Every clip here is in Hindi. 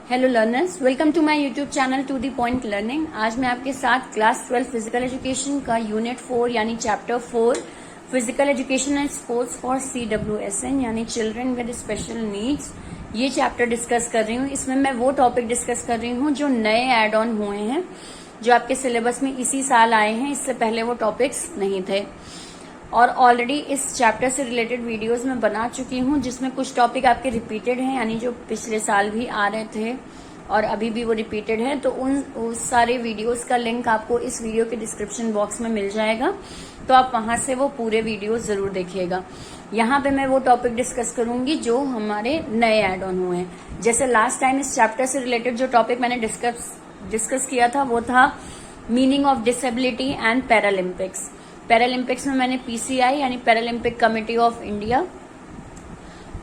Hello learners, welcome to my YouTube channel to the point learning. आज मैं आपके साथ क्लास 12 फिजिकल एजुकेशन का यूनिट 4 यानी chapter 4 physical education and sports for CWSN यानी चिल्ड्रन विद स्पेशल नीड्स ये चैप्टर डिस्कस कर रही हूँ। इसमें मैं वो टॉपिक डिस्कस कर रही हूँ जो नए एड ऑन हुए हैं, जो आपके सिलेबस में इसी साल आए हैं। इससे पहले वो टॉपिक्स नहीं थे और ऑलरेडी इस चैप्टर से रिलेटेड वीडियोस मैं बना चुकी हूँ, जिसमें कुछ टॉपिक आपके रिपीटेड हैं, यानी जो पिछले साल भी आ रहे थे और अभी भी वो रिपीटेड है। तो उस सारे वीडियोस का लिंक आपको इस वीडियो के डिस्क्रिप्शन बॉक्स में मिल जाएगा, तो आप वहां से वो पूरे वीडियोस जरूर देखिएगा। यहाँ पे मैं वो टॉपिक डिस्कस करूंगी जो हमारे नए एड ऑन हुए हैं। जैसे लास्ट टाइम इस चैप्टर से रिलेटेड जो टॉपिक मैंने डिस्कस किया था वो था meaning of disability and Paralympics. Paralympics में मैंने PCI यानी पैरालंपिक कमेटी ऑफ इंडिया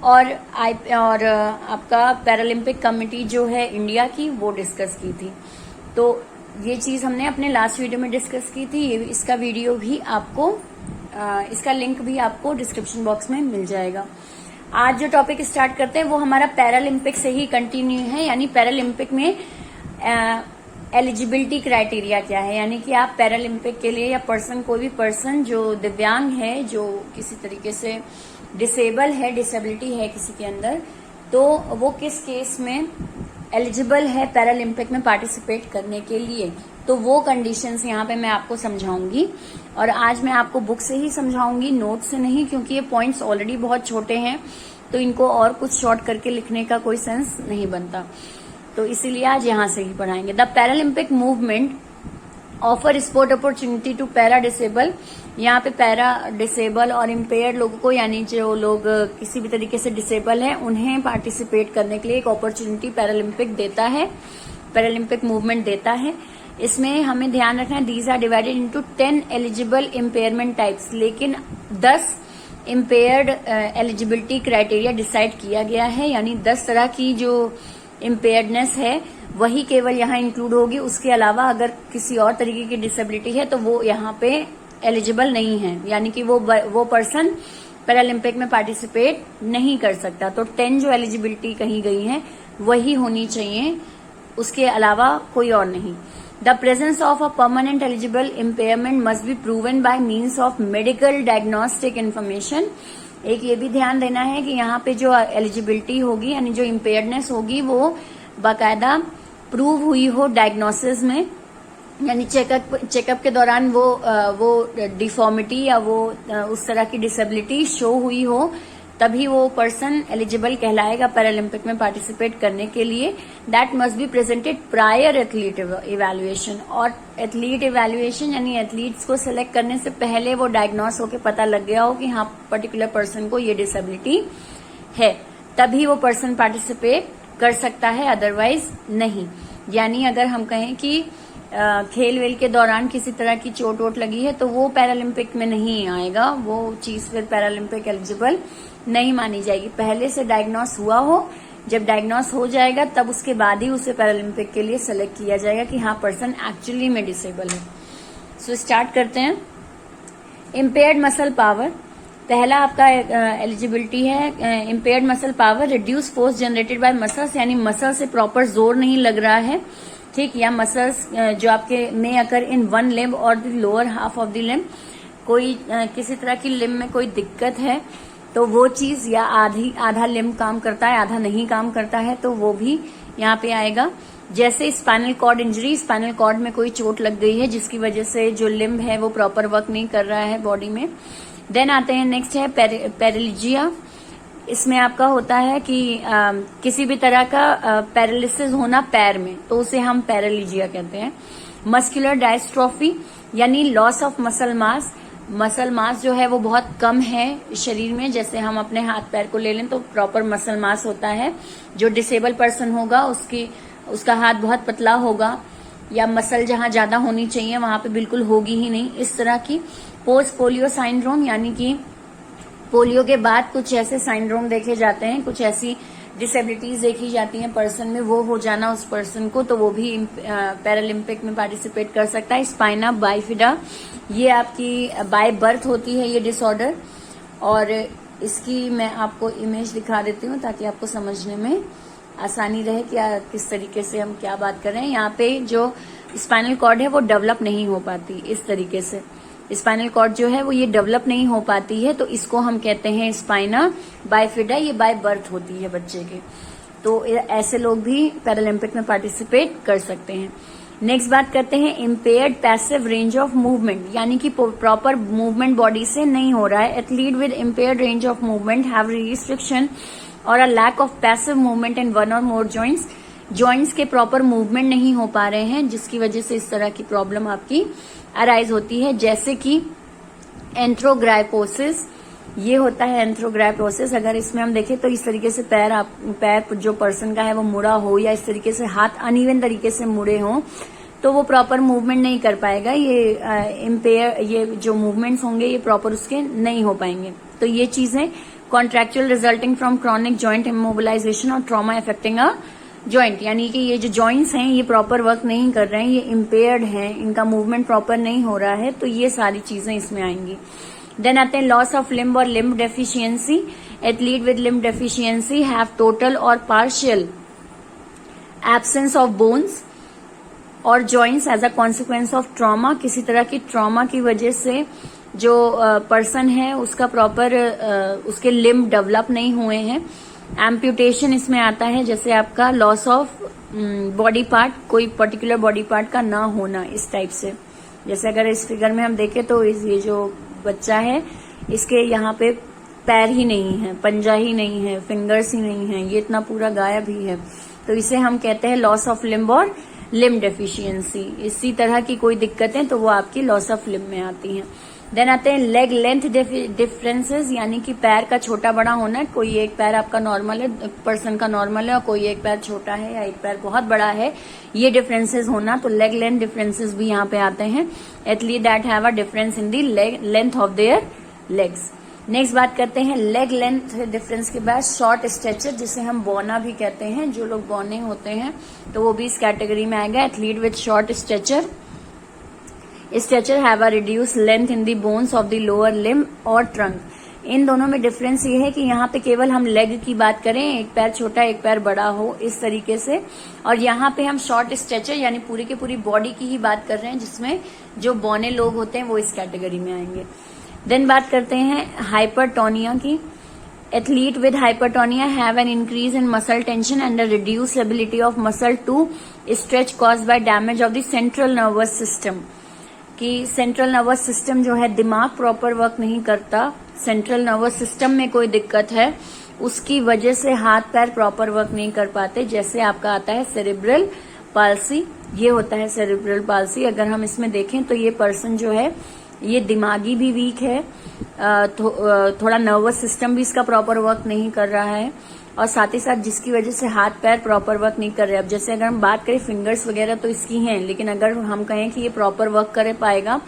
और आपका पैरालंपिक कमेटी जो है इंडिया की वो डिस्कस की थी। तो ये चीज हमने अपने लास्ट वीडियो में डिस्कस की थी। इसका वीडियो भी आपको इसका लिंक भी आपको डिस्क्रिप्शन बॉक्स में मिल जाएगा। आज जो टॉपिक स्टार्ट करते हैं वो हमारा पैरालंपिक से ही कंटिन्यू है, यानी पैरालंपिक में एलिजिबिलिटी क्राइटेरिया क्या है, यानी कि आप पैरालंपिक के लिए या कोई भी पर्सन जो दिव्यांग है, जो किसी तरीके से डिसेबल है, डिसेबिलिटी है किसी के अंदर, तो वो किस केस में एलिजिबल है पैरालंपिक में पार्टिसिपेट करने के लिए। तो वो कंडीशंस यहाँ पे मैं आपको समझाऊंगी और आज मैं आपको बुक से ही समझाऊंगी, नोट से नहीं, क्योंकि ये पॉइंट्स ऑलरेडी बहुत छोटे हैं तो इनको और कुछ शॉर्ट करके लिखने का कोई सेंस नहीं बनता, तो इसीलिए आज यहाँ से ही पढ़ाएंगे। The paralympic movement offer sport opportunity to para disable. यहाँ पे पैरा डिसेबल और इम्पेयर्ड लोगों को, यानी जो लोग किसी भी तरीके से डिसेबल है, उन्हें पार्टिसिपेट करने के लिए एक अपॉर्चुनिटी पैरालंपिक देता है, पैरालंपिक मूवमेंट देता है। इसमें हमें ध्यान रखना है these are divided into 10 eligible impairment types, लेकिन 10 इम्पेयर्ड एलिजिबिलिटी क्राइटेरिया डिसाइड किया गया है, यानी 10 तरह की जो इम्पेयर्डनेस है वही केवल यहाँ इंक्लूड होगी। उसके अलावा अगर किसी और तरीके की डिसेबिलिटी है तो वो यहाँ पे एलिजिबल नहीं है, यानी कि वो पर्सन पैरालंपिक में पार्टिसिपेट नहीं कर सकता। तो 10 जो एलिजिबिलिटी कही गई है वही होनी चाहिए, उसके अलावा कोई और नहीं। The presence of a permanent eligible impairment must B proven by means of medical diagnostic information. एक ये भी ध्यान देना है कि यहाँ पे जो एलिजिबिलिटी होगी, यानी जो इम्पेयर्डनेस होगी, वो बाकायदा प्रूव हुई हो डायग्नोसिस में, यानी चेकअप के दौरान वो डिफॉर्मिटी या वो उस तरह की डिसेबिलिटी शो हुई हो, तभी वो पर्सन एलिजिबल कहलाएगा पैरालंपिक में पार्टिसिपेट करने के लिए। That must be presented prior athlete evaluation. और एथलीट इवैल्यूएशन यानी एथलीट्स को सिलेक्ट करने से पहले वो डायग्नोस होके पता लग गया हो कि हाँ पर्टिकुलर पर्सन को ये डिसेबिलिटी है, तभी वो पर्सन पार्टिसिपेट कर सकता है, अदरवाइज नहीं। यानी अगर हम कहें कि खेल वेल के दौरान किसी तरह की चोट वोट लगी है तो वो पैरालंपिक में नहीं आएगा, वो चीज फिर पैरालंपिक एलिजिबल नहीं मानी जाएगी। पहले से डायग्नोस हुआ हो, जब डायग्नोस हो जाएगा तब उसके बाद ही उसे पैरालंपिक के लिए सेलेक्ट किया जाएगा कि हाँ पर्सन एक्चुअली में डिसेबल है। सो स्टार्ट करते हैं। इम्पेयर्ड मसल पावर, पहला आपका एलिजिबिलिटी है impaired muscle power, reduce force generated by muscles, यानी मसल से प्रॉपर जोर नहीं लग रहा है, ठीक, या मसल्स जो आपके में अकर इन वन लिम्ब और the lower half of the limb, कोई किसी तरह की लिम्ब में कोई दिक्कत है तो वो चीज, या आधा लिम्ब काम करता है आधा नहीं काम करता है, तो वो भी यहाँ पे आएगा। जैसे spinal cord injury, spinal cord में कोई चोट लग गई है जिसकी वजह से जो लिम्ब है वो प्रॉपर वर्क नहीं कर रहा है बॉडी में। देन आते हैं नेक्स्ट है पैरालिजिया। इसमें आपका होता है कि किसी भी तरह का पैरालिसिस होना पैर में, तो उसे हम पैरालिजिया कहते हैं। मस्कुलर डायस्ट्रोफी यानी loss of muscle mass, muscle mass जो है वो बहुत कम है शरीर में। जैसे हम अपने हाथ पैर को ले लें तो प्रॉपर मसल मास होता है। जो डिसेबल पर्सन होगा उसका हाथ बहुत पतला होगा, या मसल जहां ज्यादा होनी चाहिए वहां पे बिल्कुल होगी ही नहीं, इस तरह की। पोस्ट पोलियो साइंड्रोम, यानी कि पोलियो के बाद कुछ ऐसे साइंड्रोम देखे जाते हैं, कुछ ऐसी डिसेबिलिटीज देखी जाती हैं पर्सन में, वो हो जाना उस पर्सन को, तो वो भी पैरालंपिक में पार्टिसिपेट कर सकता है। स्पाइना बाइफिडा, ये आपकी बाय बर्थ होती है ये डिसऑर्डर, और इसकी मैं आपको इमेज दिखा देती हूँ ताकि आपको समझने में आसानी रहे कि किस तरीके से हम क्या बात कर रहे हैं। यहाँ पे जो स्पाइनल कॉर्ड है वो डेवलप नहीं हो पाती इस तरीके से, स्पाइनल कॉर्ड जो है वो ये डेवलप नहीं हो पाती है, तो इसको हम कहते हैं स्पाइना बाइफिडा। ये बाय बर्थ होती है बच्चे के, तो ऐसे लोग भी पैरालंपिक में पार्टिसिपेट कर सकते हैं। नेक्स्ट बात करते हैं impaired passive range of movement, यानी कि प्रॉपर मूवमेंट बॉडी से नहीं हो रहा है। Athlete with impaired range of movement have restriction or a lack of passive movement in one or more joints. Joints के प्रॉपर मूवमेंट नहीं हो पा रहे हैं, जिसकी वजह से इस तरह की प्रॉब्लम आपकी अराइज होती है, जैसे कि एंथ्रोग्राइपोसिस। ये होता है एंथ्रोग्राइपोसिस। अगर इसमें हम देखें तो इस तरीके से पैर जो पर्सन का है वो मुड़ा हो, या इस तरीके से हाथ अनइवन तरीके से मुड़े हो, तो वो प्रॉपर मूवमेंट नहीं कर पाएगा। ये जो मूवमेंट्स होंगे ये प्रॉपर उसके नहीं हो पाएंगे। तो ये चीजें contractual resulting from chronic joint immobilization और ट्रॉमा अफेक्टिंग अ जॉइंट, यानी कि ये जो जॉइंट्स हैं ये प्रॉपर वर्क नहीं कर रहे हैं, ये इम्पेयर्ड हैं, इनका मूवमेंट प्रॉपर नहीं हो रहा है, तो ये सारी चीजें इसमें आएंगी। देन आते हैं लॉस ऑफ लिम्ब और limb deficiency. Athlete with limb deficiency have total और पार्शियल एब्सेंस ऑफ बोन्स और joints as a consequence of trauma. किसी तरह की ट्रॉमा की वजह से जो पर्सन है उसका प्रॉपर उसके लिम्ब डेवलप नहीं हुए हैं। एम्प्यूटेशन इसमें आता है, जैसे आपका लॉस ऑफ बॉडी पार्ट, कोई पर्टिकुलर बॉडी पार्ट का ना होना, इस टाइप से। जैसे अगर इस फिगर में हम देखें तो ये जो बच्चा है इसके यहाँ पे पैर ही नहीं है, पंजा ही नहीं है, फिंगर्स ही नहीं है, ये इतना पूरा गायब ही है, तो इसे हम कहते हैं लॉस ऑफ लिम्ब और लिम्ब डेफिशिएंसी। इसी तरह की कोई दिक्कतें तो वो आपकी लॉस ऑफ लिम्ब में आती हैं। देन आते हैं लेग लेंथ डिफरेंसेस, यानी कि पैर का छोटा बड़ा होना। कोई एक पैर आपका नॉर्मल है, पर्सन का नॉर्मल है, और कोई एक पैर छोटा है या एक पैर बहुत बड़ा है, ये डिफरेंसेस होना, तो लेग लेंथ डिफरेंसेस भी यहाँ पे आते हैं। Athlete that have a difference in the length of their legs. Next बात करते हैं लेग लेंथ डिफरेंस के बाद शॉर्ट स्ट्रेचर, जिसे हम बौना भी कहते हैं। जो लोग बौने होते हैं तो वो भी इस कैटेगरी में आएगा। Athlete with short stature have a reduce length in the bones of the lower limb और ट्रंक। इन दोनों में डिफरेंस ये है कि यहाँ पे केवल हम लेग की बात करें, एक पैर छोटा एक पैर बड़ा हो, इस तरीके से, और यहाँ पे हम शॉर्ट स्ट्रेचर यानी पूरी की पूरी बॉडी की ही बात कर रहे हैं, जिसमें जो बौने लोग होते हैं वो इस कैटेगरी में आएंगे। देन बात करते हैं हाइपरटोनिया की। Athlete with hypertonia have an increase in muscle tension and a reduce ability of muscle to stretch caused by damage of the central nervous system. कि सेंट्रल नर्वस सिस्टम जो है, दिमाग प्रॉपर वर्क नहीं करता, सेंट्रल नर्वस सिस्टम में कोई दिक्कत है, उसकी वजह से हाथ पैर प्रॉपर वर्क नहीं कर पाते। जैसे आपका आता है सेरिब्रल पाल्सी, ये होता है सेरिब्रल पाल्सी। अगर हम इसमें देखें तो ये पर्सन जो है ये दिमागी भी वीक है, थोड़ा नर्वस सिस्टम भी इसका प्रॉपर वर्क नहीं कर रहा है, और साथ ही साथ जिसकी वजह से हाथ पैर प्रॉपर वर्क नहीं कर रहे। अब जैसे अगर हम बात करें फिंगर्स वगैरह तो इसकी हैं, लेकिन अगर हम कहें कि ये प्रॉपर वर्क कर पाएगा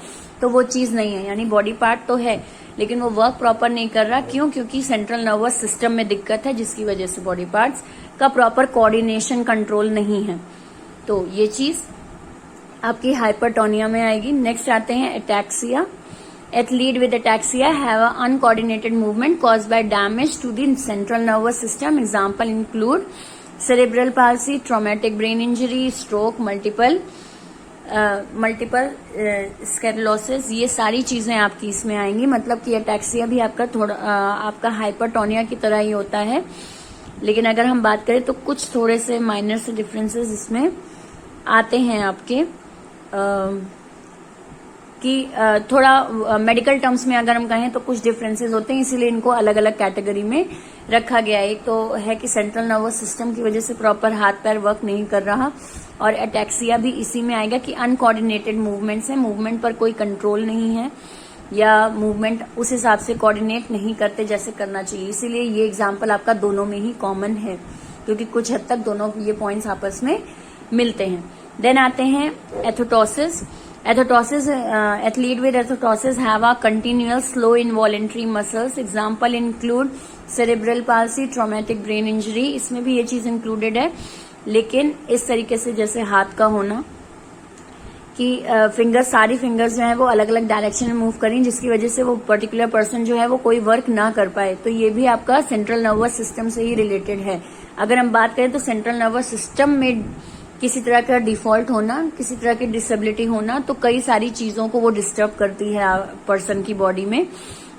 तो वो चीज नहीं है, यानी बॉडी पार्ट तो है लेकिन वो वर्क प्रॉपर नहीं कर रहा। क्यों? क्योंकि सेंट्रल नर्वस सिस्टम में दिक्कत है, जिसकी वजह से बॉडी पार्ट्स का प्रॉपर कोऑर्डिनेशन कंट्रोल नहीं है। तो ये चीज आपकी हाइपरटोनिया में आएगी। नेक्स्ट आते हैं ataxia. Athlete with ataxia have an uncoordinated movement caused by damage to the central nervous system. Example include cerebral palsy, traumatic brain injury, stroke, multiple sclerosis। ये सारी चीजें आपकी इसमें आएंगी। मतलब कि एटैक्सिया भी आपका थोड़ा आपका हाइपरटोनिया की तरह ही होता है, लेकिन अगर हम बात करें तो कुछ थोड़े से माइनर से डिफरेंसेस इसमें आते हैं आपके, कि थोड़ा मेडिकल टर्म्स में अगर हम कहें तो कुछ डिफरेंसेस होते हैं, इसीलिए इनको अलग अलग कैटेगरी में रखा गया है। एक तो है कि सेंट्रल नर्वस सिस्टम की वजह से प्रॉपर हाथ पैर वर्क नहीं कर रहा, और एटैक्सिया भी इसी में आएगा कि अनकोऑर्डिनेटेड मूवमेंट्स है, मूवमेंट पर कोई कंट्रोल नहीं है, या मूवमेंट उस हिसाब से कोऑर्डिनेट नहीं करते जैसे करना चाहिए। इसीलिए ये एग्जाम्पल आपका दोनों में ही कॉमन है, क्योंकि कुछ हद तक दोनों ये पॉइंट्स आपस में मिलते हैं। देन आते हैं एथोटोसिस। Athlete with एथोटोसिस have a continuous slow involuntary muscles. Example include cerebral palsy, traumatic brain injury। इसमें भी ये चीज इंक्लूडेड है, लेकिन इस तरीके से जैसे हाथ का होना कि सारी फिंगर्स जो है वो अलग अलग डायरेक्शन में मूव करें, जिसकी वजह से वो पर्टिकुलर पर्सन जो है वो कोई वर्क ना कर पाए, तो ये भी आपका सेंट्रल नर्वस सिस्टम से ही रिलेटेड है। अगर हम बात करें तो सेंट्रल नर्वस सिस्टम में किसी तरह का डिफॉल्ट होना, किसी तरह की डिसेबिलिटी होना, तो कई सारी चीजों को वो डिस्टर्ब करती है पर्सन की बॉडी में।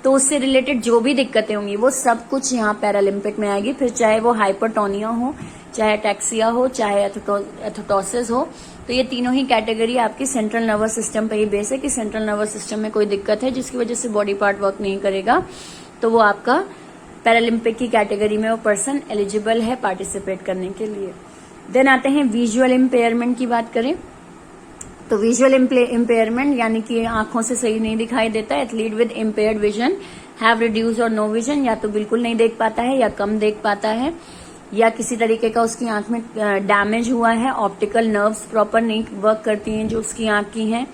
तो उससे रिलेटेड जो भी दिक्कतें होंगी वो सब कुछ यहाँ पैरालिम्पिक में आएगी। फिर चाहे वो हाइपरटोनिया हो, चाहे अटैक्सिया हो, चाहे एथोटोसिस हो, तो ये तीनों ही कैटेगरी आपकी सेंट्रल नर्वस सिस्टम पे ही बेस है कि सेंट्रल नर्वस सिस्टम में कोई दिक्कत है जिसकी वजह से बॉडी पार्ट वर्क नहीं करेगा, तो वो आपका पैरालिम्पिक की कैटेगरी में वो पर्सन एलिजिबल है पार्टिसिपेट करने के लिए। देन आते हैं विजुअल इम्पेयरमेंट की बात करें तो विजुअल इम्पेयरमेंट यानी कि आंखों से सही नहीं दिखाई देता। Athlete with impaired vision have reduce और नो विजन, या तो बिल्कुल नहीं देख पाता है या कम देख पाता है, या किसी तरीके का उसकी आंख में डैमेज हुआ है, ऑप्टिकल नर्व्स प्रॉपर नहीं वर्क करती हैं जो उसकी आंख की हैं,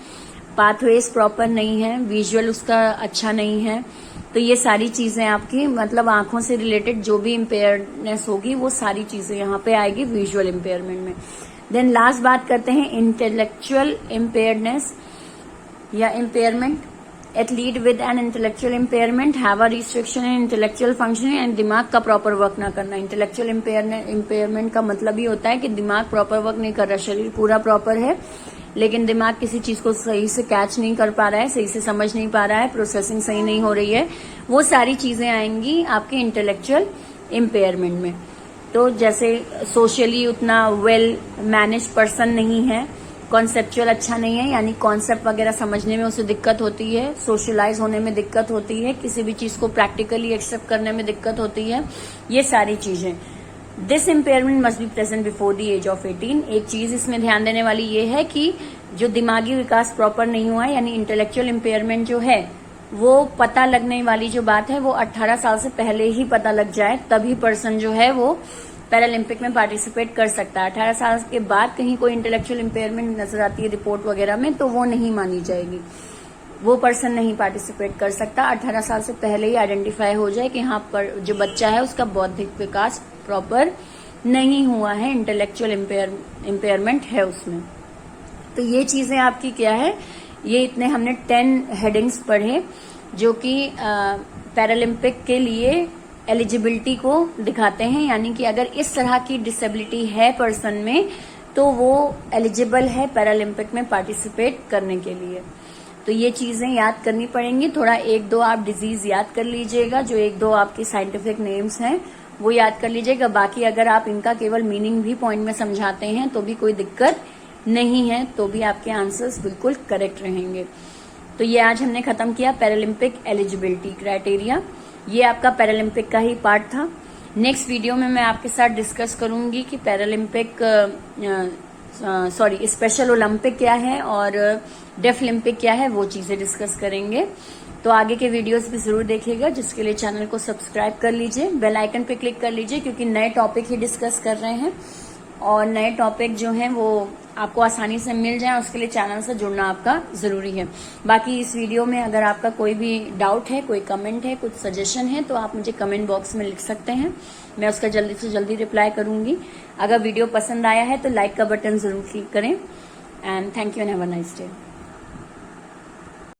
पाथवेज प्रॉपर नहीं है, विजुअल उसका अच्छा नहीं है। तो ये सारी चीजें आपकी मतलब आंखों से रिलेटेड जो भी इम्पेयरनेस होगी वो सारी चीजें यहाँ पे आएगी विजुअल इम्पेयरमेंट में। देन लास्ट बात करते हैं इंटेलेक्चुअल इम्पेयरनेस या impairment. Athlete with an intellectual impairment have a restriction in intellectual functioning and दिमाग का प्रॉपर वर्क ना करना। इंटेलेक्चुअल इम्पेयरमेंट का मतलब ही होता है कि दिमाग प्रॉपर वर्क नहीं कर रहा, शरीर पूरा प्रॉपर है लेकिन दिमाग किसी चीज को सही से कैच नहीं कर पा रहा है, सही से समझ नहीं पा रहा है, प्रोसेसिंग सही नहीं हो रही है, वो सारी चीजें आएंगी आपके इंटेलेक्चुअल इम्पेयरमेंट में। तो जैसे सोशली उतना वेल मैनेज पर्सन नहीं है, कॉन्सेप्चुअल अच्छा नहीं है, यानी कॉन्सेप्ट वगैरह समझने में उसे दिक्कत होती है, सोशलाइज होने में दिक्कत होती है, किसी भी चीज को प्रैक्टिकली एक्सेप्ट करने में दिक्कत होती है, ये सारी चीजें। This impairment must be present before the age of 18। एक चीज इसमें ध्यान देने वाली ये है कि जो दिमागी विकास प्रॉपर नहीं हुआ है यानी इंटेलेक्चुअल इम्पेयरमेंट जो है वो पता लगने वाली जो बात है वो 18 साल से पहले ही पता लग जाए, तभी पर्सन जो है वो पैरालिम्पिक में पार्टिसिपेट कर सकता है। 18 साल के बाद कहीं कोई इंटेलेक्चुअल इम्पेयरमेंट नजर आती है रिपोर्ट वगैरह में तो वो नहीं मानी जाएगी, वो पर्सन नहीं पार्टिसिपेट कर सकता। 18 साल से पहले ही आइडेंटिफाई हो जाए कि हाँ पर जो बच्चा है उसका बौद्धिक विकास प्रॉपर नहीं हुआ है, इंटेलेक्चुअल इम्पेयरमेंट है उसमें। तो ये चीजें आपकी क्या है, ये इतने हमने 10 हेडिंग्स पढ़े जो कि पैरालिम्पिक के लिए एलिजिबिलिटी को दिखाते हैं, यानी कि अगर इस तरह की डिसेबिलिटी है पर्सन में तो वो एलिजिबल है पैरालिम्पिक में पार्टिसिपेट करने के लिए। तो ये चीजें याद करनी पड़ेंगी। थोड़ा 1-2 आप डिजीज याद कर लीजिएगा, जो 1-2 आपके साइंटिफिक नेम्स हैं वो याद कर लीजिएगा। बाकी अगर आप इनका केवल मीनिंग भी पॉइंट में समझाते हैं तो भी कोई दिक्कत नहीं है, तो भी आपके आंसर्स बिल्कुल करेक्ट रहेंगे। तो ये आज हमने खत्म किया पैरालिम्पिक एलिजिबिलिटी क्राइटेरिया। ये आपका पैरालिम्पिक का ही पार्ट था। नेक्स्ट वीडियो में मैं आपके साथ डिस्कस करूंगी कि पैरालिम्पिक स्पेशल ओलंपिक क्या है और डेफ ओलंपिक क्या है, वो चीजें डिस्कस करेंगे। तो आगे के वीडियोस भी जरूर देखिएगा, जिसके लिए चैनल को सब्सक्राइब कर लीजिए, बेल आइकन पे क्लिक कर लीजिए, क्योंकि नए टॉपिक ही डिस्कस कर रहे हैं और नए टॉपिक जो हैं वो आपको आसानी से मिल जाए, उसके लिए चैनल से जुड़ना आपका जरूरी है। बाकी इस वीडियो में अगर आपका कोई भी डाउट है, कोई कमेंट है, कुछ सजेशन है तो आप मुझे कमेंट बॉक्स में लिख सकते हैं, मैं उसका जल्दी से जल्दी रिप्लाई करूंगी। अगर वीडियो पसंद आया है तो लाइक का बटन जरूर क्लिक करें and thank you and have a nice day.